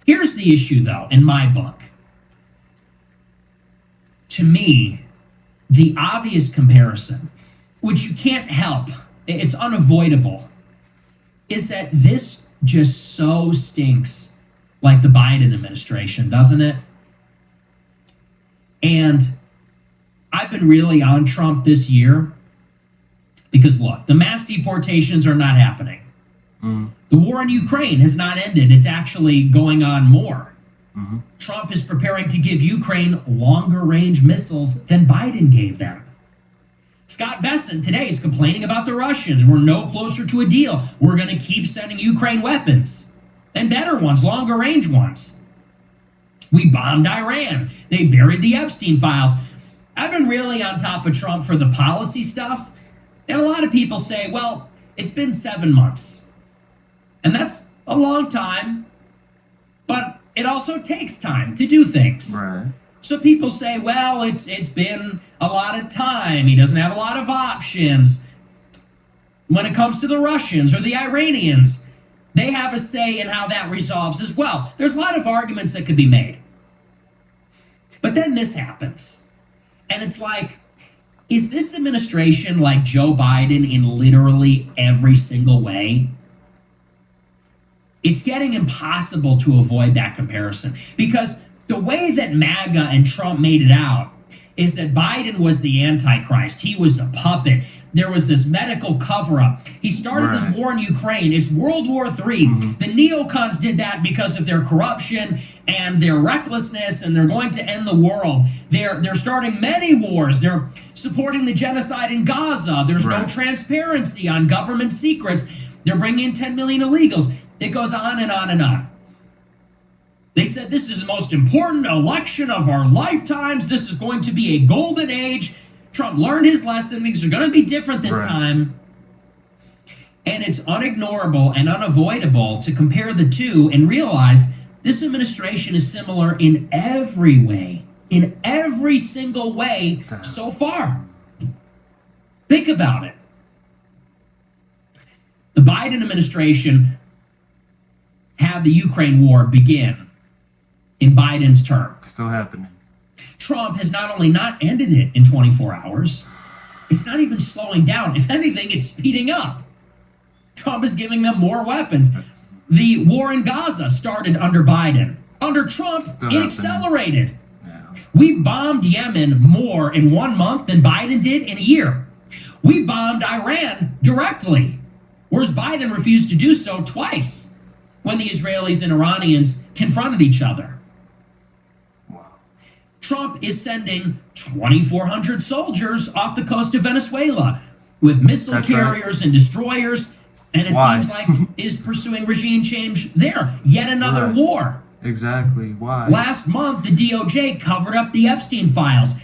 Here's the issue, though, in my book. To me, the obvious comparison, which you can't help, it's unavoidable, is that this just so stinks like the Biden administration, doesn't it? And I've been really on Trump this year because, look, the mass deportations are not happening. The war in Ukraine has not ended. It's actually going on more. Trump is preparing to give Ukraine longer range missiles than Biden gave them. Scott Bessent today is complaining about the Russians. We're no closer to a deal. We're going to keep sending Ukraine weapons and better ones, longer range ones. We bombed Iran. They buried the Epstein files. I've been really on top of Trump for the policy stuff. And a lot of people say, well, it's been 7 months. And that's a long time, but it also takes time to do things. Right. So people say, well, it's been a lot of time. He doesn't have a lot of options. When it comes to the Russians or the Iranians, they have a say in how that resolves as well. There's a lot of arguments that could be made. But then this happens. And it's like, is this administration like Joe Biden in literally every single way? It's getting impossible to avoid that comparison because the way that MAGA and Trump made it out is that Biden was the Antichrist. He was a puppet. There was this medical cover-up. He started this war in Ukraine. It's World War III. The neocons did that because of their corruption and their recklessness, and they're going to end the world. They're starting many wars. They're supporting the genocide in Gaza. There's no transparency on government secrets. They're bringing in 10 million illegals. It goes on and on and on. They said this is the most important election of our lifetimes. This is going to be a golden age. Trump learned his lesson. Things are going to be different this time. And it's unignorable and unavoidable to compare the two and realize this administration is similar in every way, in every single way so far. Think about it. The Biden administration had the Ukraine war begin in Biden's term. Still happening. Trump has not only not ended it in 24 hours, it's not even slowing down. If anything, it's speeding up. Trump is giving them more weapons. The war in Gaza started under Biden. Under Trump, it accelerated. We bombed Yemen more in 1 month than Biden did in a year. We bombed Iran directly, whereas Biden refused to do so twice when the Israelis and Iranians confronted each other. Trump is sending 2,400 soldiers off the coast of Venezuela with missile carriers and destroyers, and it seems like is pursuing regime change there. Yet another war. Exactly. Why? Last month, the DOJ covered up the Epstein files.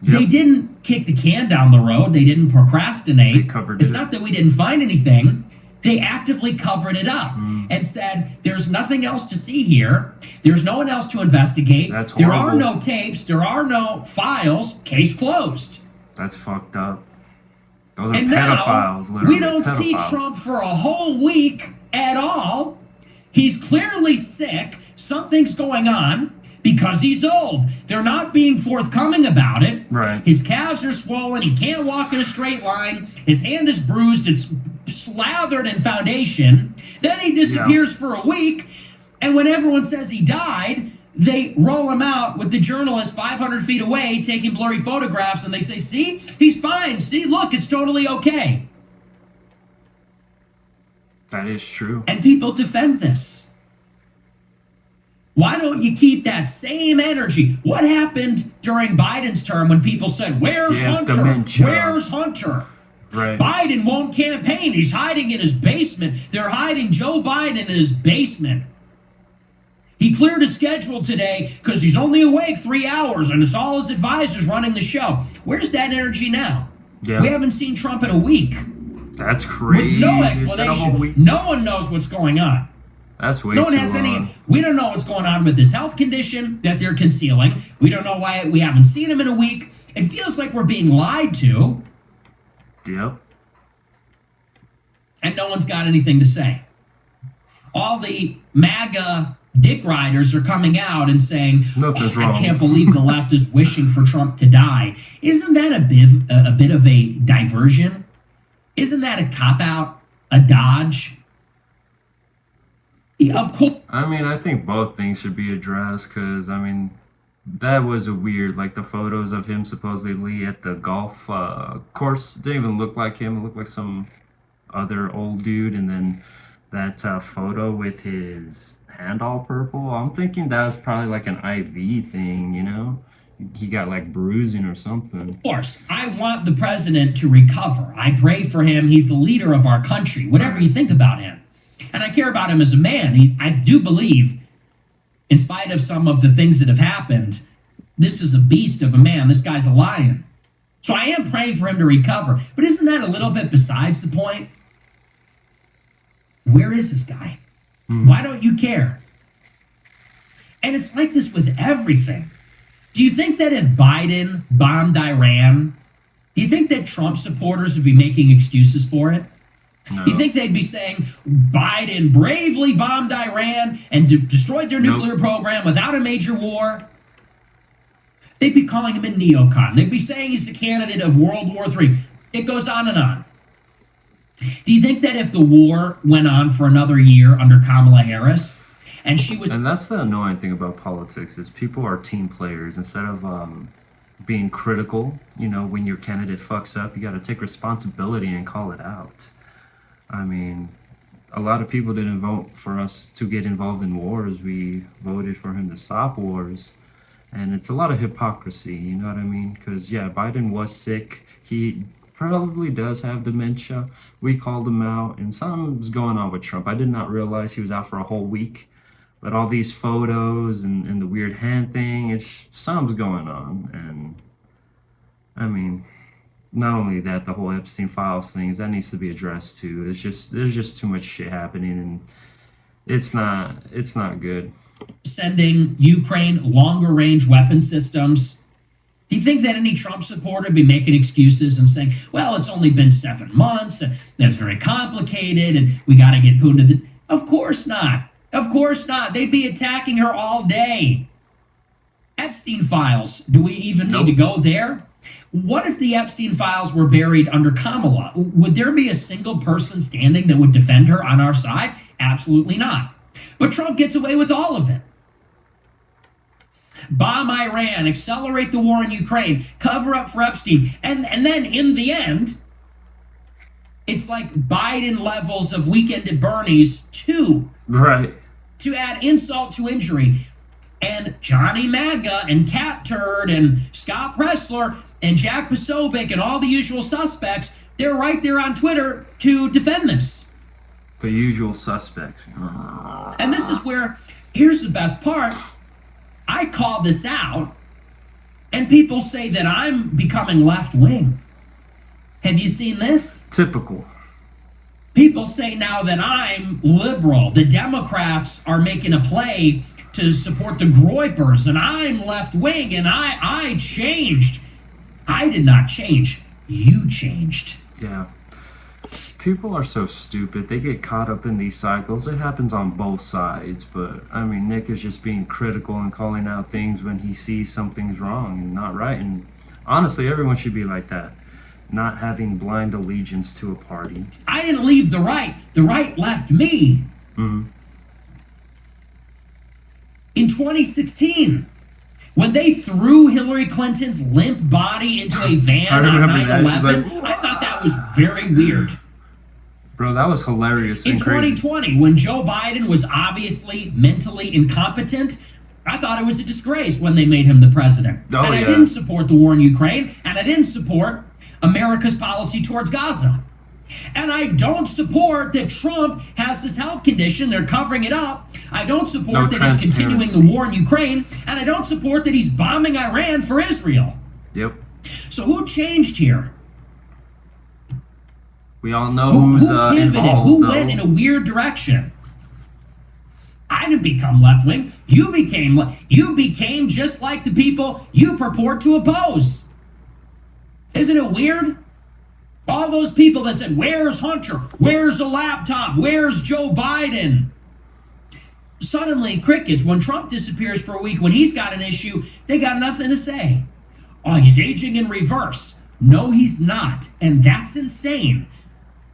They didn't kick the can down the road. They didn't procrastinate. It's not that we didn't find anything. They actively covered it up and said, there's nothing else to see here. There's no one else to investigate. There are no tapes. There are no files. Case closed. That's fucked up. Those are pedophiles, literally. We don't see Trump for a whole week at all. He's clearly sick. Something's going on because he's old. They're not being forthcoming about it. His calves are swollen. He can't walk in a straight line. His hand is bruised. It's slathered in foundation. Then he disappears for a week. And when everyone says he died, they roll him out with the journalist 500 feet away taking blurry photographs. And they say, see, he's fine. See, look, it's totally okay. That is true. And people defend this. Why don't you keep that same energy? What happened during Biden's term when people said, where's Hunter? Dementia. Where's Hunter? Biden won't campaign. He's hiding in his basement. They're hiding Joe Biden in his basement. He cleared his schedule today because he's only awake 3 hours and it's all his advisors running the show. Where's that energy now? We haven't seen Trump in a week. That's crazy. With no explanation. No one knows what's going on. That's way no one has any. We don't know what's going on with this health condition that they're concealing. We don't know why we haven't seen him in a week. It feels like we're being lied to. And no one's got anything to say. All the MAGA dick riders are coming out and saying, Nothing's wrong. I can't believe the left is wishing for Trump to die. Isn't that a bit of a diversion? Isn't that a cop-out, a dodge? Of course. I mean, I think both things should be addressed because, I mean, that was a weird, like the photos of him supposedly at the golf course didn't even look like him. It looked like some other old dude. And then that photo with his hand all purple, I'm thinking that was probably like an IV thing, you know? He got like bruising or something. Of course, I want the president to recover. I pray for him. He's the leader of our country, whatever you think about him. And I care about him as a man. I do believe, in spite of some of the things that have happened, this is a beast of a man. This guy's a lion. So I am praying for him to recover. But isn't that a little bit besides the point? Where is this guy? Why don't you care? And it's like this with everything. Do you think that if Biden bombed Iran, do you think that Trump supporters would be making excuses for it? No. You think they'd be saying Biden bravely bombed Iran and destroyed their nuclear program without a major war? They'd be calling him a neocon. They'd be saying he's the candidate of World War III. It goes on and on. Do you think that if the war went on for another year under Kamala Harris, and she was... And that's the annoying thing about politics is people are team players. Instead of being critical, you know, when your candidate fucks up, you got to take responsibility and call it out. I mean, a lot of people didn't vote for us to get involved in wars. We voted for him to stop wars. And it's a lot of hypocrisy, you know what I mean? Because, yeah, Biden was sick. He probably does have dementia. We called him out, and something's going on with Trump. I did not realize he was out for a whole week. But all these photos and the weird hand thing, something's going on. And, I mean... Not only that, the whole Epstein files things, that needs to be addressed too. There's just too much shit happening, and it's not good. Sending Ukraine longer range weapon systems. Do you think that any Trump supporter would be making excuses and saying, well, it's only been 7 months, and that's very complicated, and we got to get Putin to the... Of course not. Of course not. They'd be attacking her all day. Epstein files. Do we even need to go there? What if the Epstein files were buried under Kamala? Would there be a single person standing that would defend her on our side? Absolutely not. But Trump gets away with all of it. Bomb Iran, accelerate the war in Ukraine, cover up for Epstein, and then in the end, it's like Biden levels of Weekend at Bernie's 2. Right. To add insult to injury. And Johnny MAGA and Cat Turd and Scott Pressler and Jack Posobiec and all the usual suspects, they're right there on Twitter to defend this. The usual suspects. And this is where, here's the best part. I call this out, and people say that I'm becoming left-wing. Have you seen this? Typical. People say now that I'm liberal. The Democrats are making a play to support the Groypers, and I'm left-wing, and I changed. I did not change. You changed. Yeah. People are so stupid. They get caught up in these cycles. It happens on both sides, but, I mean, Nick is just being critical and calling out things when he sees something's wrong and not right, and honestly, everyone should be like that. Not having blind allegiance to a party. I didn't leave the right. The right left me. Mm-hmm. In 2016, when they threw Hillary Clinton's limp body into a van on 9/11, I thought that was very weird. Bro, that was hilarious. In 2020, when Joe Biden was obviously mentally incompetent, I thought it was a disgrace when they made him the president. Oh, and I didn't support the war in Ukraine, and I didn't support America's policy towards Gaza. And I don't support that Trump has this health condition. They're covering it up. I don't support that he's continuing the war in Ukraine. And I don't support that he's bombing Iran for Israel. Yep. So who changed here? We all know who's pivoted, involved, who went in a weird direction. I didn't become left-wing. You became just like the people you purport to oppose. Isn't it weird? All those people that said, where's Hunter? Where's the laptop? Where's Joe Biden? Suddenly, crickets. When Trump disappears for a week, when he's got an issue, they got nothing to say. Oh, he's aging in reverse. No, he's not. And that's insane.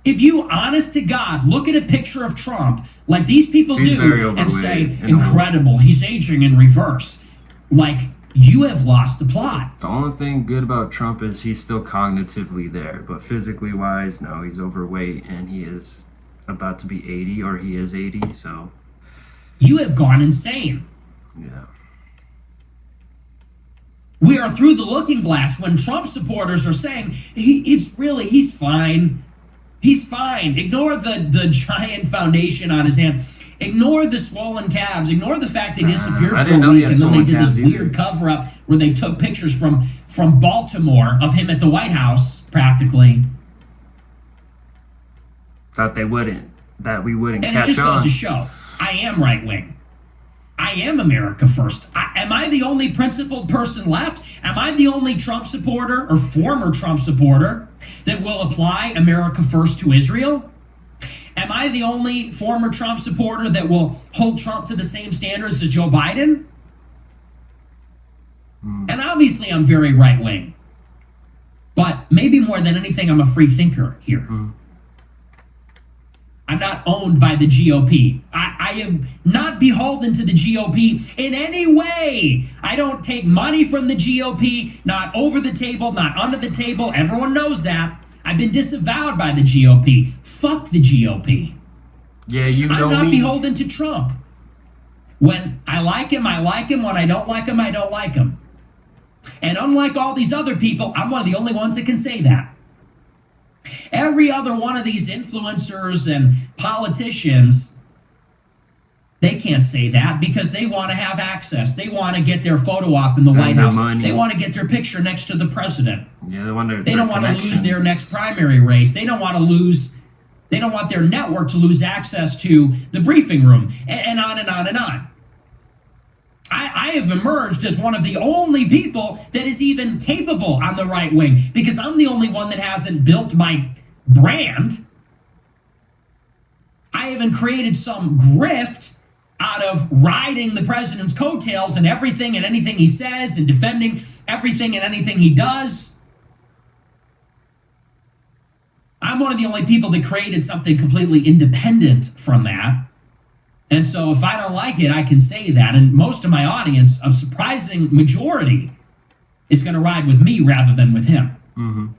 If you, honest to God, look at a picture of Trump like these people do and say, incredible, he's aging in reverse. Like, you have lost the plot. The only thing good about Trump is he's still cognitively there, but physically wise, no, he's overweight and he is about to be 80, or he is 80, so. You have gone insane. Yeah. We are through the looking glass when Trump supporters are saying, he's fine. He's fine. Ignore the giant foundation on his hand. Ignore the swollen calves. Ignore the fact they disappeared for a week and then they did this weird cover-up where they took pictures from Baltimore of him at the White House, practically. That we wouldn't catch on. And it just goes to show, I am right-wing. I am America first. Am I the only principled person left? Am I the only Trump supporter or former Trump supporter that will apply America first to Israel? Am I the only former Trump supporter that will hold Trump to the same standards as Joe Biden? And obviously I'm very right-wing. But maybe more than anything, I'm a free thinker here. I'm not owned by the GOP. I am not beholden to the GOP in any way. I don't take money from the GOP, not over the table, not under the table. Everyone knows that. I've been disavowed by the GOP. Fuck the GOP. Yeah, you know me. I'm not beholden to Trump. When I like him, I like him. When I don't like him, I don't like him. And unlike all these other people, I'm one of the only ones that can say that. Every other one of these influencers and politicians, they can't say that because they want to have access. They want to get their photo op in the White House. Money. They want to get their picture next to the president. Yeah, they don't want to lose their next primary race. They don't want to lose. They don't want their network to lose access to the briefing room, and on and on and on. I have emerged as one of the only people that is even capable on the right wing because I'm the only one that hasn't built my brand. I haven't created some grift out of riding the president's coattails and everything and anything he says and defending everything and anything he does. I'm one of the only people that created something completely independent from that. And so if I don't like it, I can say that. And most of my audience, a surprising majority, is going to ride with me rather than with him.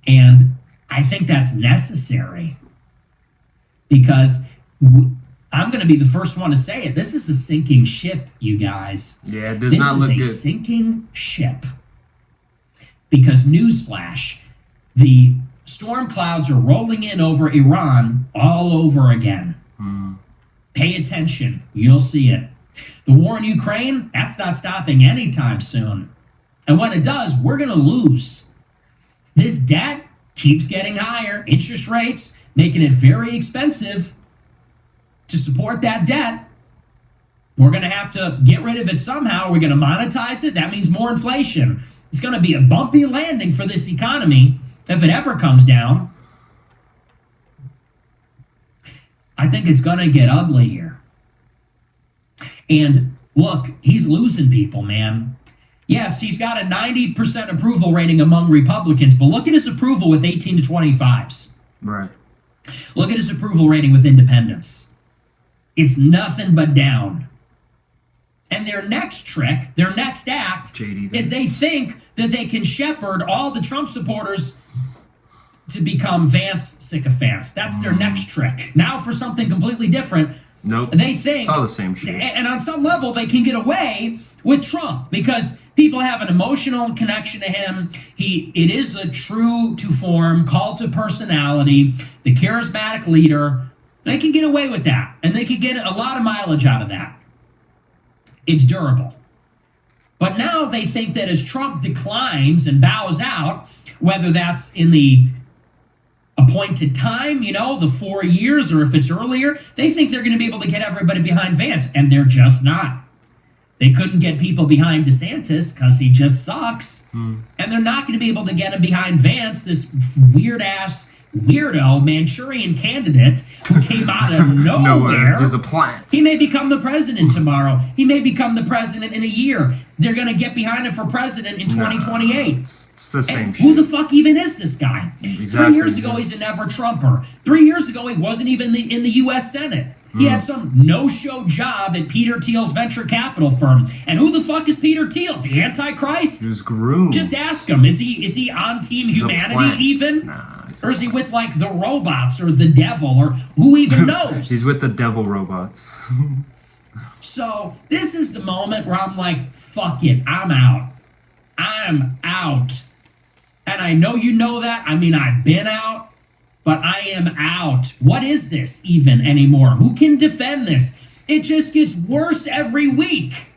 And I think that's necessary because I'm going to be the first one to say it. This is a sinking ship, you guys. Yeah, it does not look good. This is a sinking ship. Because newsflash, the storm clouds are rolling in over Iran all over again. Pay attention. You'll see it. The war in Ukraine, that's not stopping anytime soon. And when it does, we're going to lose. This debt keeps getting higher. Interest rates, making it very expensive to support that debt. We're going to have to get rid of it somehow. We're going to monetize it. That means more inflation. It's going to be a bumpy landing for this economy. If it ever comes down, I think it's going to get ugly here. And look, he's losing people, man. Yes, he's got a 90% approval rating among Republicans, but look at his approval with 18 to 25s. Right. Look at his approval rating with independents. It's nothing but down. And their next trick, their next act, is they think that they can shepherd all the Trump supporters to become Vance sycophants. That's their next trick. Now for something completely different. Nope. They think it's all the same shit. And on some level, they can get away with Trump because people have an emotional connection to him. It is a true to form, cult to personality, the charismatic leader. They can get away with that, and they can get a lot of mileage out of that. It's durable. But now they think that as Trump declines and bows out, whether that's in the appointed time, the 4 years, or if it's earlier, they think they're going to be able to get everybody behind Vance, and they're just not. They couldn't get people behind DeSantis because he just sucks. And they're not going to be able to get him behind Vance, this weird-ass weirdo Manchurian candidate who came out of nowhere is a plant. He may become the president tomorrow. He may become the president in a year. They're going to get behind him for president in 2028. It's the same shit. Who the fuck even is this guy? Exactly. 3 years ago, he's a never-Trumper. 3 years ago, he wasn't even in the U.S. Senate. He had some no-show job at Peter Thiel's venture capital firm. And who the fuck is Peter Thiel? The Antichrist? He was groomed. Just ask him. Is he on Team Humanity even? Nah. Or is he with like the robots or the devil or who even knows? He's with the devil robots. So this is the moment where I'm like, fuck it, I'm out. I'm out. And I know you know that. I mean, I've been out. But I am out. What is this even anymore? Who can defend this? It just gets worse every week.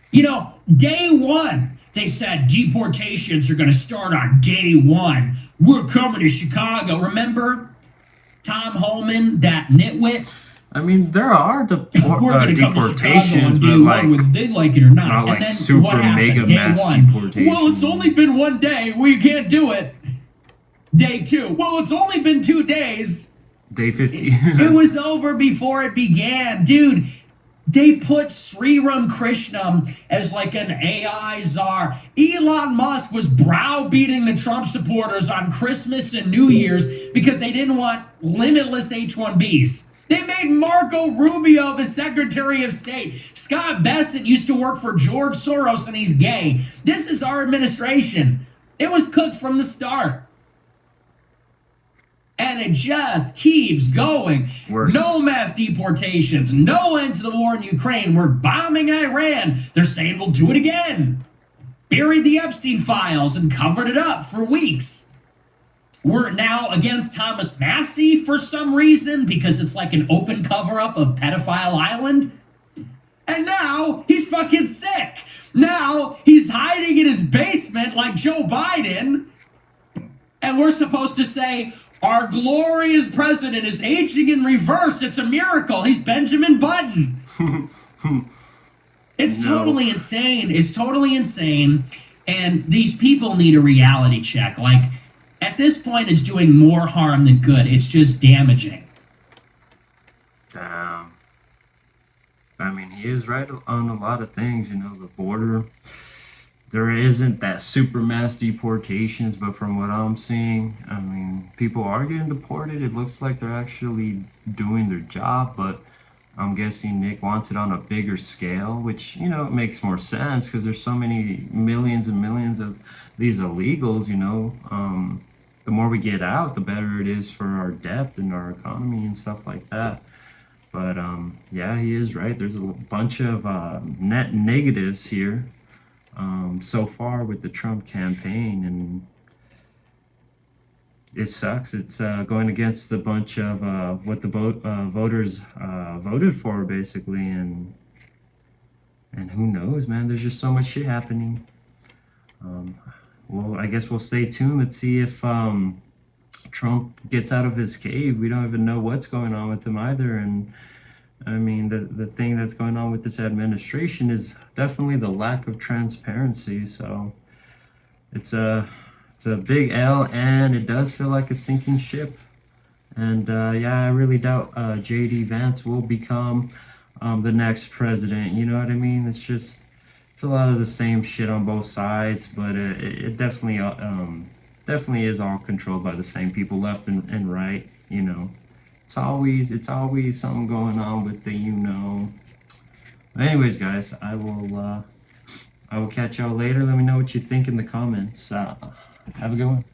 You know, day one, they said deportations are going to start on day one. We're coming to Chicago. Remember Tom Holman, that nitwit? I mean, there are We're going to come to Chicago on day like, one, whether they like it or not. not like And then super what happened? mega Day mass one. deportations. Well, it's only been one day. We can't do it. Day two. Well, it's only been 2 days. Day 50. It was over before it began. Dude, they put Sriram Krishnam as like an AI czar. Elon Musk was browbeating the Trump supporters on Christmas and New Year's because they didn't want limitless H-1Bs. They made Marco Rubio the Secretary of State. Scott Bessent used to work for George Soros and he's gay. This is our administration. It was cooked from the start. And it just keeps going. Worse. No mass deportations. No end to the war in Ukraine. We're bombing Iran. They're saying we'll do it again. Buried the Epstein files and covered it up for weeks. We're now against Thomas Massey for some reason because it's like an open cover-up of Pedophile Island. And now he's fucking sick. Now he's hiding in his basement like Joe Biden. And we're supposed to say, our glorious president is aging in reverse. It's a miracle. He's Benjamin Button. It's totally insane. It's totally insane. And these people need a reality check. Like, at this point, it's doing more harm than good. It's just damaging. Damn. I mean, he is right on a lot of things. You know, the border. There isn't that super mass deportations, but from what I'm seeing, I mean, people are getting deported. It looks like they're actually doing their job, but I'm guessing Nick wants it on a bigger scale, which, you know, it makes more sense because there's so many millions and millions of these illegals, you know. The more we get out, the better it is for our debt and our economy and stuff like that. But, yeah, he is right. There's a bunch of net negatives here. So far with the Trump campaign, and it sucks. It's going against a bunch of what the voters voted for, basically, and who knows, man? There's just so much shit happening. Well, I guess we'll stay tuned. Let's see if Trump gets out of his cave. We don't even know what's going on with him either, and I mean, the thing that's going on with this administration is definitely the lack of transparency. So it's a big L, and it does feel like a sinking ship. And yeah, I really doubt J.D. Vance will become the next president. You know what I mean? It's a lot of the same shit on both sides, but it definitely is all controlled by the same people, left and right. You know. It's always something going on with the, you know. Anyways, guys, I will catch y'all later. Let me know what you think in the comments. Have a good one.